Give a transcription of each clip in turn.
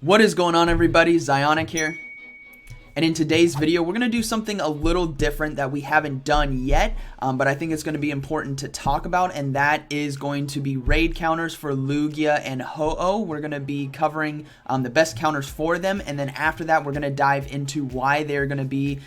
What is going on, everybody? Zyonik here. And in today's video, we're going to do something a little different that we haven't done yet, but I think it's going to be important to talk about, and that is going to be raid counters for Lugia and Ho-Oh. We're going to be covering the best counters for them, and then after that, we're going to dive into why they're going to be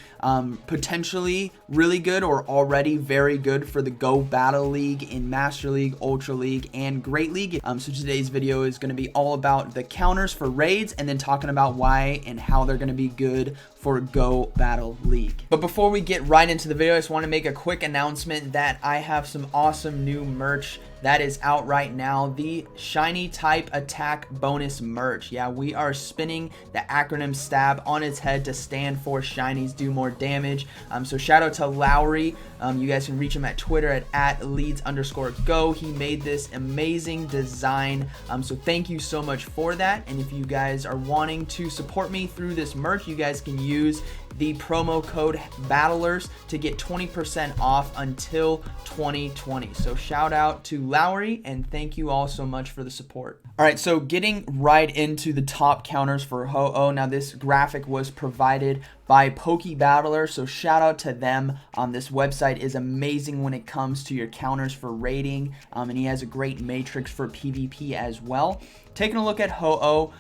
potentially really good or already very good for the Go Battle League, in Master League, Ultra League, and Great League. So today's video is going to be all about the counters for raids, and then talking about why and how they're going to be good for Go Battle League. But before we get right into the video, I just want to make a quick announcement that I have some awesome new merch that is out right now. The Shiny Type Attack Bonus merch. Yeah, we are spinning the acronym STAB on its head to stand for Shinies Do More Damage. So shout out to Lowry. You guys can reach him at Twitter at leads_go. He made this amazing design. So thank you so much for that. And if you guys are wanting to support me through this merch, you guys can use the promo code Battlers to get 20% off until 2020. So shout out to Lowry, and thank you all so much for the support. All right, so getting right into the top counters for Ho-Oh. Now this graphic was provided by PokeBattler, so shout out to them. This website is amazing when it comes to your counters for raiding, and he has a great matrix for PvP as well. Taking a look at Ho-Oh,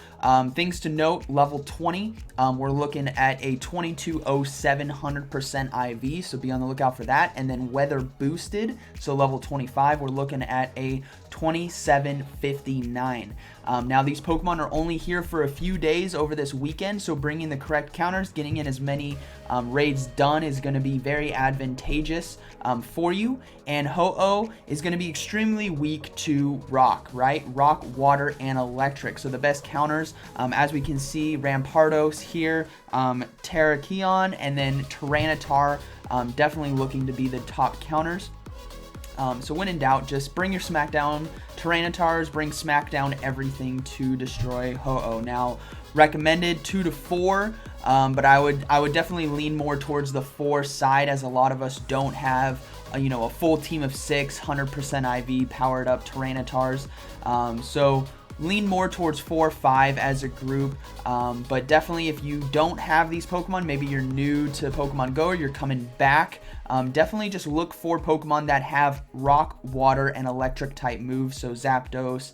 things to note: level 20, we're looking at a 2207 100% IV, so be on the lookout for that. And then weather boosted, so level 25, we're looking at a 2759. Now these Pokemon are only here for a few days over this weekend, so bringing the correct counters, getting in as many raids done is going to be very advantageous for you. And Ho-Oh is going to be extremely weak to rock, right? Rock, water, and electric. So the best counters, as we can see, Rampardos here, Terrakion, and then Tyranitar, definitely looking to be the top counters. So when in doubt, just bring your Smackdown Tyranitars, bring Smackdown everything to destroy Ho-Oh. Now, recommended 2 to 4, but I would definitely lean more towards the 4 side, as a lot of us don't have a full team of 6 100% IV powered up Tyranitars. So lean more towards 4, 5 as a group, but definitely if you don't have these Pokemon, maybe you're new to Pokemon Go or you're coming back, definitely just look for Pokemon that have rock, water, and electric type moves. So Zapdos,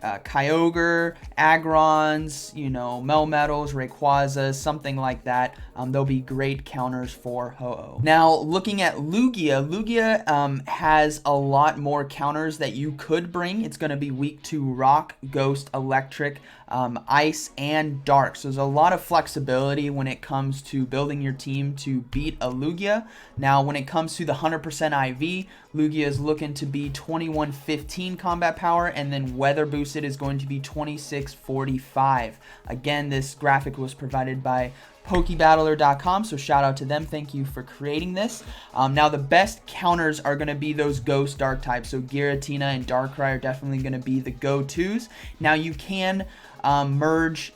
Kyogre, Agrons, Melmetals, Rayquazas, something like that. They'll be great counters for Ho-Oh. Now, looking at Lugia has a lot more counters that you could bring. It's going to be weak to rock, ghost, electric, ice, and dark. So there's a lot of flexibility when it comes to building your team to beat a Lugia. Now, when it comes to the 100% IV, Lugia is looking to be 2115 combat power, and then weather boosted is going to be 2645. Again, this graphic was provided by PokeBattler.com, so shout out to them. Thank you for creating this. Now the best counters are going to be those Ghost Dark types, so Giratina and Darkrai are definitely going to be the go-tos. Now you can merge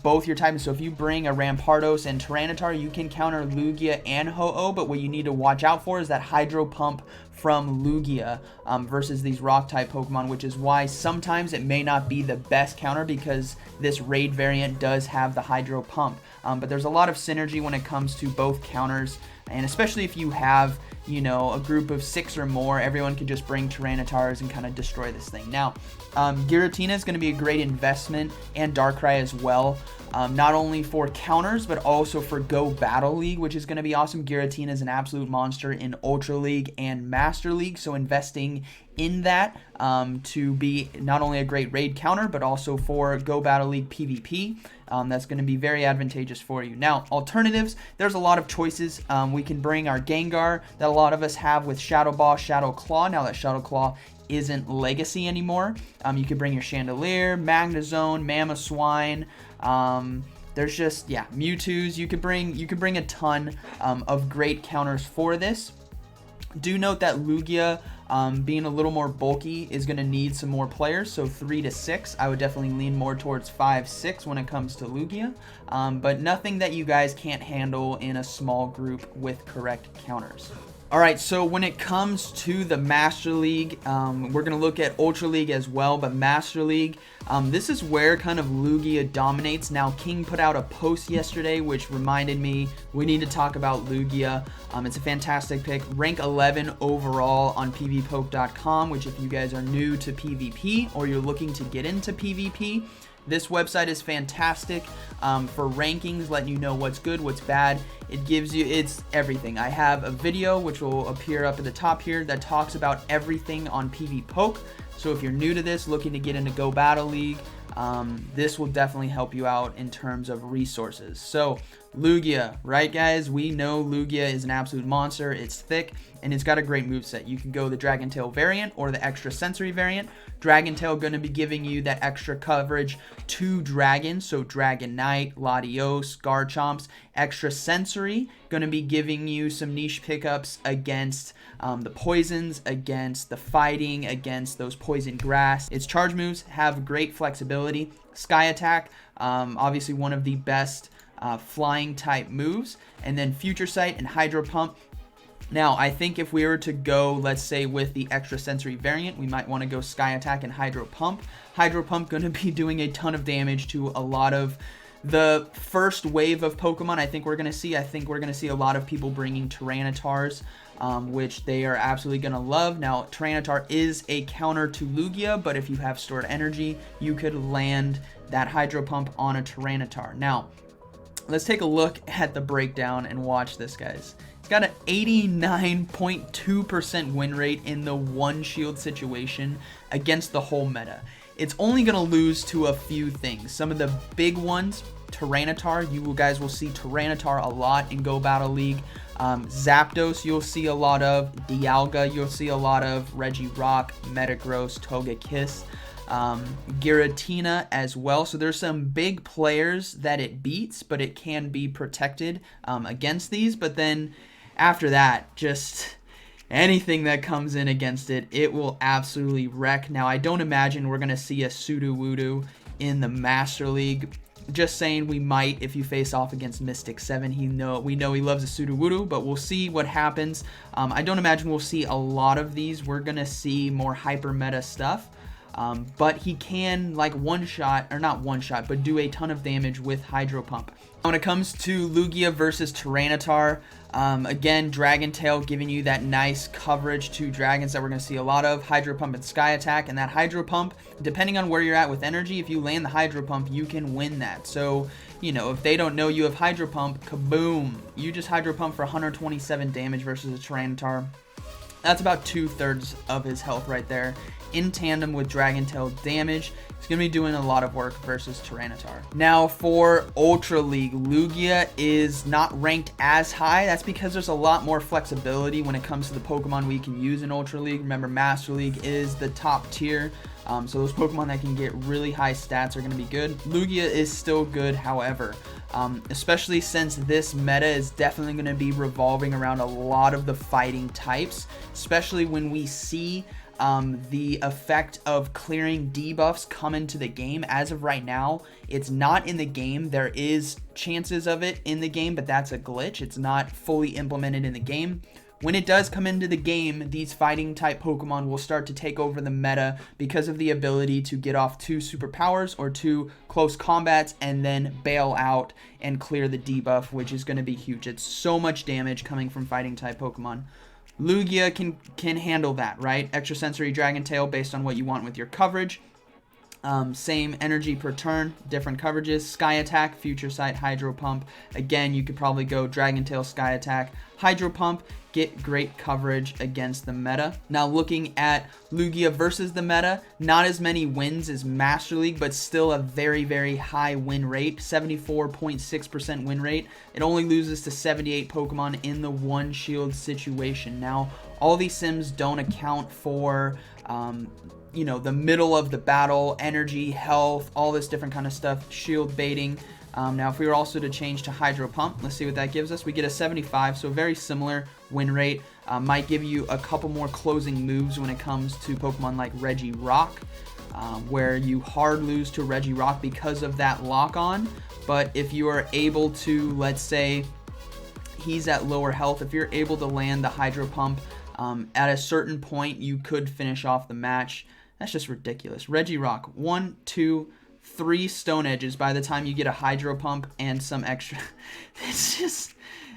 both your types, so if you bring a Rampardos and Tyranitar, you can counter Lugia and Ho-Oh, but what you need to watch out for is that Hydro Pump from Lugia versus these rock type Pokemon, which is why sometimes it may not be the best counter, because this raid variant does have the Hydro Pump. But there's a lot of synergy when it comes to both counters, and especially if you have a group of 6 or more, everyone can just bring Tyranitars and kind of destroy this thing. Now, Giratina is going to be a great investment, and Darkrai as well. Not only for counters, but also for Go Battle League, which is going to be awesome. Giratina is an absolute monster in Ultra League and Master League, so investing in that to be not only a great raid counter, but also for Go Battle League PvP. That's going to be very advantageous for you. Now, alternatives, there's a lot of choices. We can bring our Gengar that a lot of us have with Shadow Ball, Shadow Claw. Now that Shadow Claw isn't legacy anymore, you could bring your Chandelier, Magnezone, Mamoswine. There's just, Mewtwo's. You could bring a ton of great counters for this. Do note that Lugia, being a little more bulky, is going to need some more players, so 3 to 6. I would definitely lean more towards 5, 6 when it comes to Lugia, but nothing that you guys can't handle in a small group with correct counters. All right, so when it comes to the Master League, we're going to look at Ultra League as well, but Master League, this is where kind of Lugia dominates. Now, King put out a post yesterday, which reminded me we need to talk about Lugia. It's a fantastic pick. Rank 11 overall on pvpoke.com, which if you guys are new to PvP or you're looking to get into PvP, this website is fantastic for rankings, letting you know what's good, what's bad. It gives you, it's everything. I have a video which will appear up at the top here that talks about everything on PvPoke. So if you're new to this, looking to get into Go Battle League, this will definitely help you out in terms of resources. So Lugia, right guys? We know Lugia is an absolute monster. It's thick and it's got a great moveset. You can go the Dragon Tail variant or the extra sensory variant. Dragon Tail going to be giving you that extra coverage to dragons, so Dragonite, Latios, Garchomps. Extra sensory going to be giving you some niche pickups against the poisons, against the fighting, against those poison grass. Its charge moves have great flexibility. Sky Attack, obviously one of the best flying type moves, and then Future Sight and Hydro Pump. Now, I think if we were to go, let's say, with the extra sensory variant, we might want to go Sky Attack and Hydro Pump. Hydro Pump going to be doing a ton of damage to a lot of the first wave of Pokemon. I think we're going to see a lot of people bringing Tyranitars, which they are absolutely going to love. Now, Tyranitar is a counter to Lugia, but if you have stored energy, you could land that Hydro Pump on a Tyranitar. Now, let's take a look at the breakdown and watch this, guys. It's got an 89.2% win rate in the one shield situation against the whole meta. It's only going to lose to a few things. Some of the big ones, Tyranitar, you guys will see Tyranitar a lot in Go Battle League. Zapdos, you'll see a lot of. Dialga, you'll see a lot of. Regirock, Metagross, Togekiss. Giratina as well. So there's some big players that it beats, but it can be protected against these. But then after that, just anything that comes in against it, it will absolutely wreck. Now, I don't imagine we're going to see a Sudowoodo in the Master League. Just saying, we might if you face off against Mystic 7. We know he loves a Sudowoodo, but we'll see what happens. I don't imagine we'll see a lot of these. We're going to see more hyper meta stuff. But he can, like, but do a ton of damage with Hydro Pump. When it comes to Lugia versus Tyranitar, again, Dragon Tail giving you that nice coverage to dragons that we're going to see a lot of. Hydro Pump and Sky Attack, and that Hydro Pump, depending on where you're at with energy, if you land the Hydro Pump, you can win that. So, you know, if they don't know you have Hydro Pump, kaboom! You just Hydro Pump for 127 damage versus a Tyranitar. That's about 2/3 of his health right there. In tandem with Dragon Tail damage, he's going to be doing a lot of work versus Tyranitar. Now for Ultra League, Lugia is not ranked as high. That's because there's a lot more flexibility when it comes to the Pokemon we can use in Ultra League. Remember, Master League is the top tier. So those Pokemon that can get really high stats are going to be good. Lugia is still good, however, especially since this meta is definitely going to be revolving around a lot of the fighting types, especially when we see the effect of clearing debuffs come into the game. As of right now, it's not in the game. There is chances of it in the game, but that's a glitch. It's not fully implemented in the game. When it does come into the game, these fighting type Pokemon will start to take over the meta because of the ability to get off 2 superpowers or 2 close combats and then bail out and clear the debuff, which is going to be huge. It's so much damage coming from fighting type Pokemon. Lugia can handle that, right? Extra sensory Dragon Tail based on what you want with your coverage. Same energy per turn, different coverages. Sky Attack, Future Sight, Hydro Pump. Again, you could probably go Dragon Tail, Sky Attack, Hydro Pump, get great coverage against the meta. Now looking at Lugia versus the meta, not as many wins as Master League, but still a very, very high win rate, 74.6% win rate. It only loses to 78 Pokemon in the one shield situation. Now, all these sims don't account for you know, the middle of the battle, energy, health, all this different kind of stuff, shield baiting. Now, if we were also to change to Hydro Pump, let's see what that gives us. We get a 75, so very similar win rate. Might give you a couple more closing moves when it comes to Pokemon like Regirock, where you hard lose to Regirock because of that lock-on. But if you are able to, let's say, he's at lower health. If you're able to land the Hydro Pump at a certain point, you could finish off the match. That's just ridiculous. Regirock, 1, 2, 3 Stone Edges by the time you get a Hydro Pump and some extra. It's just,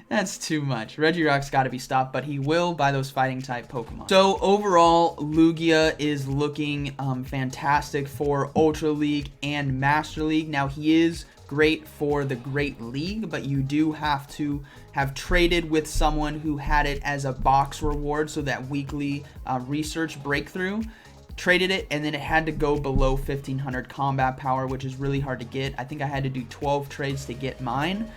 that's too much. Regirock's got to be stopped, but he will by those fighting type Pokemon. So overall, Lugia is looking fantastic for Ultra League and Master League. Now he is great for the Great League, but you do have to have traded with someone who had it as a box reward, so that weekly research breakthrough. Traded it, and then it had to go below 1500 combat power, which is really hard to get. I think I had to do 12 trades to get mine,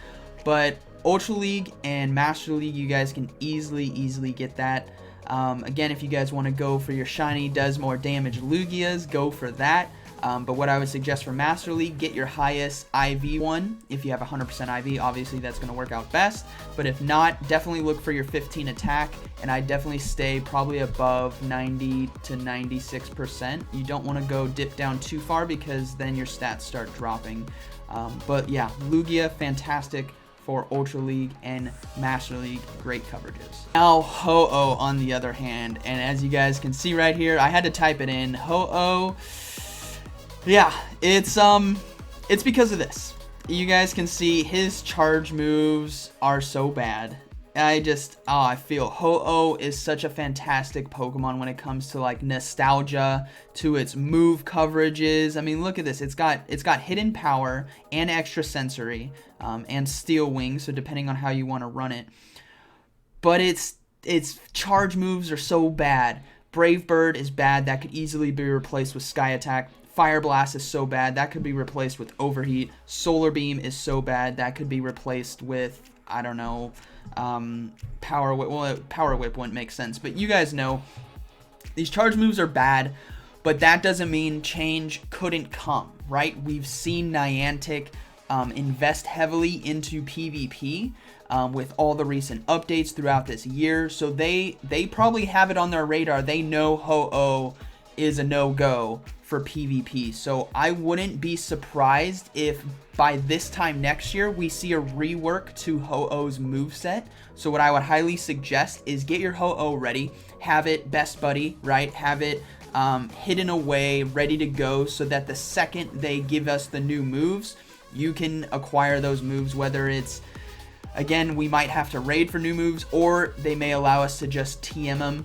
but Ultra League and Master League, you guys can easily get that. Again, if you guys want to go for your shiny, does more damage Lugias, go for that. But what I would suggest for Master League, get your highest IV one. If you have 100% IV, obviously that's going to work out best. But if not, definitely look for your 15 attack, and I definitely stay probably above 90 to 96%. You don't want to go dip down too far because then your stats start dropping. But yeah, Lugia, fantastic for Ultra League and Master League, great coverages. Now Ho-Oh on the other hand, and as you guys can see right here, I had to type it in. Ho-Oh, yeah, it's because of this. You guys can see his charge moves are so bad. I feel Ho-Oh is such a fantastic Pokemon when it comes to like nostalgia, to its move coverages. I mean, look at this. It's got hidden power and extra sensory, and steel wings, so depending on how you want to run it. But its charge moves are so bad. Brave Bird is bad. That could easily be replaced with Sky Attack. Fire Blast is so bad. That could be replaced with Overheat. Solar Beam is so bad. That could be replaced with, I don't know, Power Whip. Well, Power Whip wouldn't make sense, but you guys know these charge moves are bad, but that doesn't mean change couldn't come, right? We've seen Niantic invest heavily into PvP with all the recent updates throughout this year, so they probably have it on their radar. They know Ho-Oh is a no-go for PvP, so I wouldn't be surprised if by this time next year we see a rework to Ho-Oh's moveset. So what I would highly suggest is get your Ho-Oh ready, have it best buddy, right? Have it hidden away, ready to go, so that the second they give us the new moves, you can acquire those moves, whether it's, again, we might have to raid for new moves, or they may allow us to just TM them,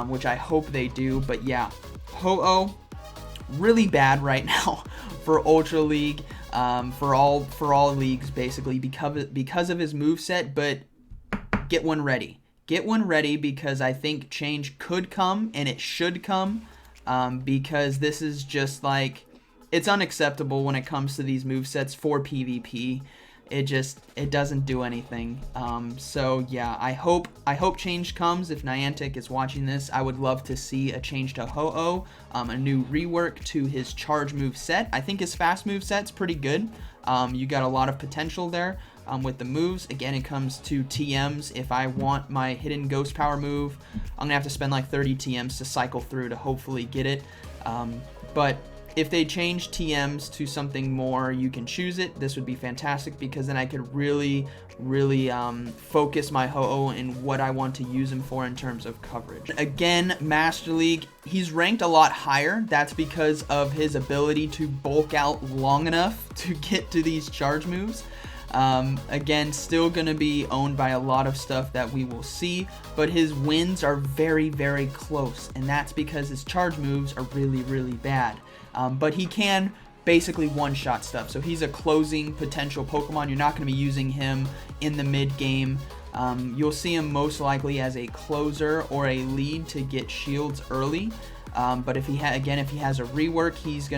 which I hope they do. But yeah, Ho-Oh, really bad right now for Ultra League, for all leagues basically, because of his moveset. But get one ready. Get one ready, because I think change could come, and it should come, because this is just like, it's unacceptable when it comes to these movesets for PvP. It doesn't do anything. So yeah, I hope change comes. If Niantic is watching this, I would love to see a change to Ho-Oh, a new rework to his charge move set. I think his fast move set's pretty good. You got a lot of potential there with the moves. Again, it comes to TMs. If I want my hidden ghost power move, I'm gonna have to spend like 30 TMs to cycle through to hopefully get it. But if they change TMs to something more, you can choose it, this would be fantastic, because then I could really focus my Ho-Oh in what I want to use him for in terms of coverage. Again, Master League, he's ranked a lot higher. That's because of his ability to bulk out long enough to get to these charge moves. Again, still going to be owned by a lot of stuff that we will see, but his wins are very close, and that's because his charge moves are really bad. But he can basically one-shot stuff, so he's a closing potential Pokemon. You're not going to be using him in the mid-game. You'll see him most likely as a closer or a lead to get shields early. But if he has a rework, he's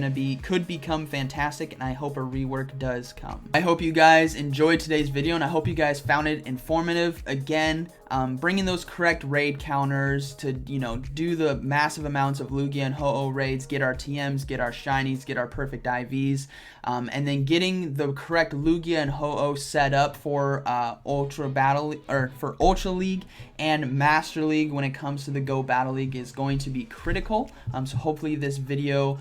could become fantastic, and I hope a rework does come. I hope you guys enjoyed today's video, and I hope you guys found it informative. Again, bringing those correct raid counters to, do the massive amounts of Lugia and Ho-Oh raids, get our TMs, get our shinies, get our perfect IVs, and then getting the correct Lugia and Ho-Oh set up for Ultra League and Master League when it comes to the Go Battle League is going to be critical. So hopefully this video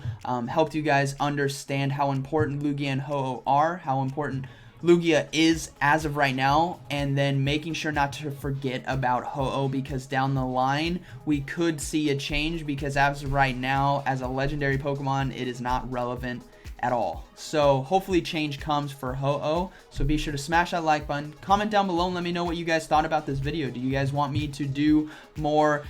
helped you guys understand how important Lugia and Ho-Oh are, how important Lugia is as of right now, and then making sure not to forget about Ho-Oh, because down the line we could see a change, because as of right now, as a legendary Pokemon, it is not relevant at all. So hopefully change comes for Ho-Oh. So be sure to smash that like button, comment down below, and let me know what you guys thought about this video. Do you guys want me to do more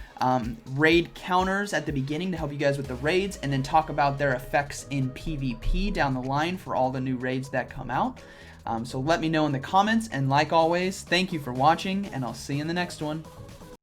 raid counters at the beginning to help you guys with the raids, and then talk about their effects in PvP down the line for all the new raids that come out? So let me know in the comments, and like always, thank you for watching, and I'll see you in the next one.